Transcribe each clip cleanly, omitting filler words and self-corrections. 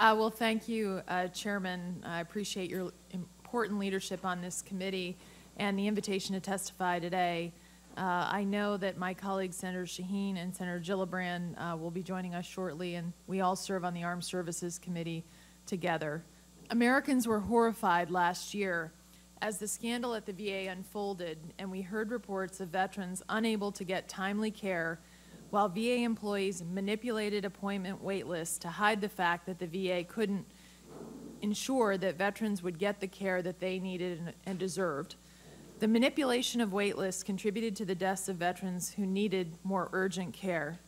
Well, thank you, Chairman. I appreciate your important leadership on this committee and the invitation to testify today. I know that my colleagues, Senator Shaheen and Senator Gillibrand, will be joining us shortly, and we all serve on the Armed Services Committee together. Americans were horrified last year as the scandal at the VA unfolded, and we heard reports of veterans unable to get timely care while VA employees manipulated appointment wait lists to hide the fact that the VA couldn't ensure that veterans would get the care that they needed and deserved. The manipulation of wait lists contributed to the deaths of veterans who needed more urgent care.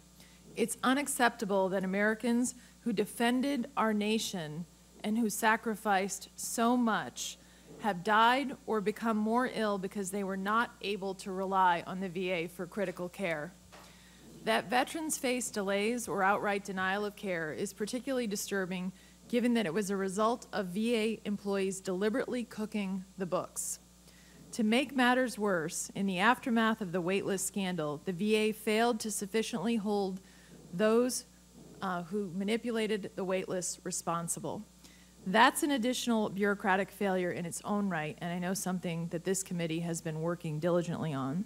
It's unacceptable that Americans who defended our nation and who sacrificed so much have died or become more ill because they were not able to rely on the VA for critical care. That veterans face delays or outright denial of care is particularly disturbing given that it was a result of VA employees deliberately cooking the books. To make matters worse, in the aftermath of the waitlist scandal, the VA failed to sufficiently hold those who manipulated the waitlist responsible. That's an additional bureaucratic failure in its own right, and I know something that this committee has been working diligently on.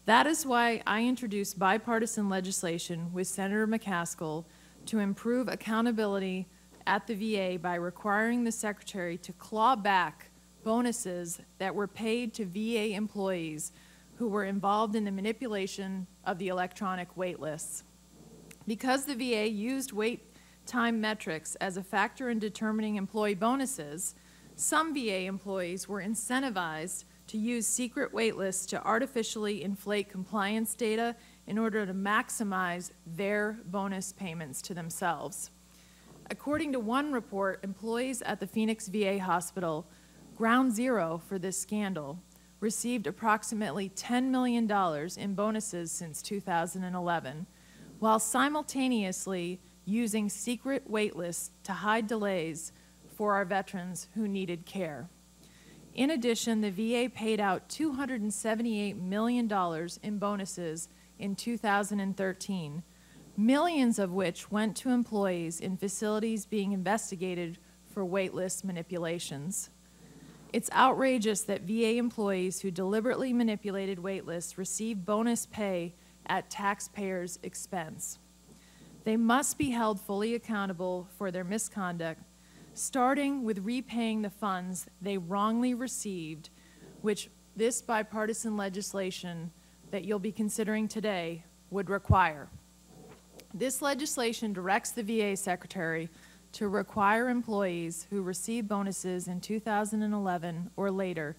That is why I introduced bipartisan legislation with Senator McCaskill to improve accountability at the VA by requiring the Secretary to claw back bonuses that were paid to VA employees who were involved in the manipulation of the electronic wait lists. Because the VA used wait time metrics as a factor in determining employee bonuses, some VA employees were incentivized to use secret wait lists to artificially inflate compliance data in order to maximize their bonus payments to themselves. According to one report, employees at the Phoenix VA hospital, ground zero for this scandal, received approximately $10 million in bonuses since 2011, while simultaneously using secret wait lists to hide delays for our veterans who needed care. In addition, the VA paid out $278 million in bonuses in 2013, millions of which went to employees in facilities being investigated for waitlist manipulations. It's outrageous that VA employees who deliberately manipulated waitlists receive bonus pay at taxpayers' expense. They must be held fully accountable for their misconduct, starting with repaying the funds they wrongly received, which this bipartisan legislation that you'll be considering today would require. This legislation directs the VA Secretary to require employees who receive bonuses in 2011 or later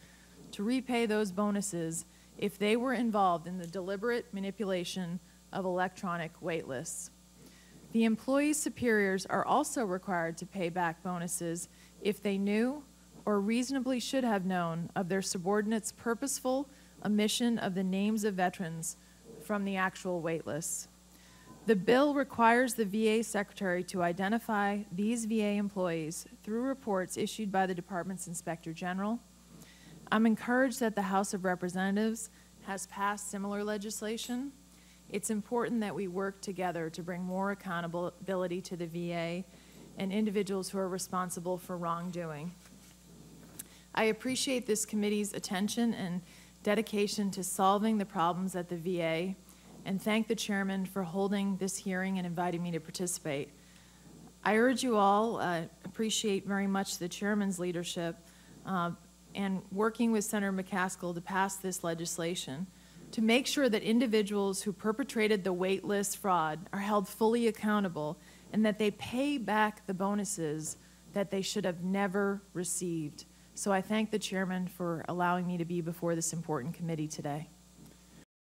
to repay those bonuses if they were involved in the deliberate manipulation of electronic wait lists. The employees' superiors are also required to pay back bonuses if they knew or reasonably should have known of their subordinates' purposeful omission of the names of veterans from the actual wait lists. The bill requires the VA Secretary to identify these VA employees through reports issued by the Department's Inspector General. I'm encouraged that the House of Representatives has passed similar legislation. It's important that we work together to bring more accountability to the VA and individuals who are responsible for wrongdoing. I appreciate this committee's attention and dedication to solving the problems at the VA, and thank the chairman for holding this hearing and inviting me to participate. I urge you all, appreciate very much the chairman's leadership and working with Senator McCaskill to pass this legislation to make sure that individuals who perpetrated the wait list fraud are held fully accountable and that they pay back the bonuses that they should have never received. So I thank the chairman for allowing me to be before this important committee today.